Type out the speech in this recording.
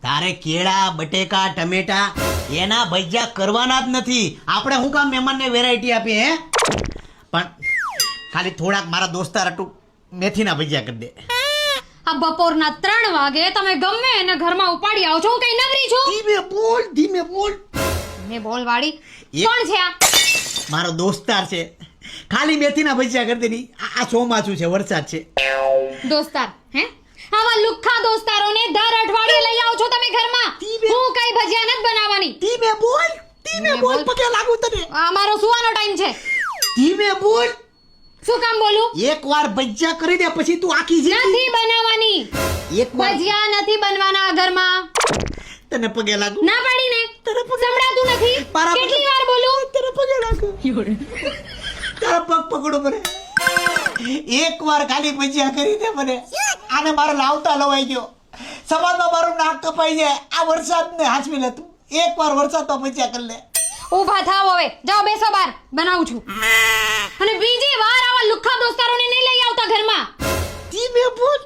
તારે કેળા બટેકા ટમેટા એના ભજીયા કરવાના જ નથી. આપણે શું કામ મહેમાનને વેરાયટી આપીએ હે? પણ ખાલી થોડાક મારા દોસ્તાર હતું મેથીના ભજીયા કરી દે. આ બપોરના 3 વાગે તમે ગમે એને ઘરમાં ઉપાડી આવો છો. હું કઈ નવરી છું? ધીમે બોલ. મેં બોલ વાળી કોણ છે આ? મારો દોસ્તાર છે. ખાલી મેથીના ભજીયા કરી દે ની. આ ચોમાસું છે, વરસાદ છે. દોસ્તાર હે? આવા લુખ્ખા દોસ્તારોને દર અઠવાડિયે લઈ આવો છો તમે ઘરમાં. હું કઈ ભજીયા નથી બનાવવાની. ધીમે બોલ પગે લાગુ તને. આ મારો સુવાનો ટાઈમ છે. ધીમે બોલ. શું કામ બોલું? એકવાર ભજીયા કરી દે પછી તું આખી જીતી. નથી બનાવવાની. એકવાર ભજીયા નથી બનવાના આ ઘરમાં. તને પગે લાગુ. ના પાડીને. સંભળાતું નથી. કેટલી વાર બોલું? તને પગે લાગુ. તારા પગ પકડો મને. એકવાર ખાલી ભજીયા કરી દે મને. આને મારે લાવતા લવાઈ ગયો. સમાજમાં મારું નાક કપાઈ જાય. આ વરસાદને હાચવી લે તું. એકવાર વરસાદમાં ભજીયા કરી લે. ઊભા થાવ હવે. જાઓ બેસો બહાર. બનાવું છું. અને બીજી વાર આવા લુખ્ખા દોસ્તારોને નહીં લઈ આવતા ઘરમાં. ધીમે બોલ.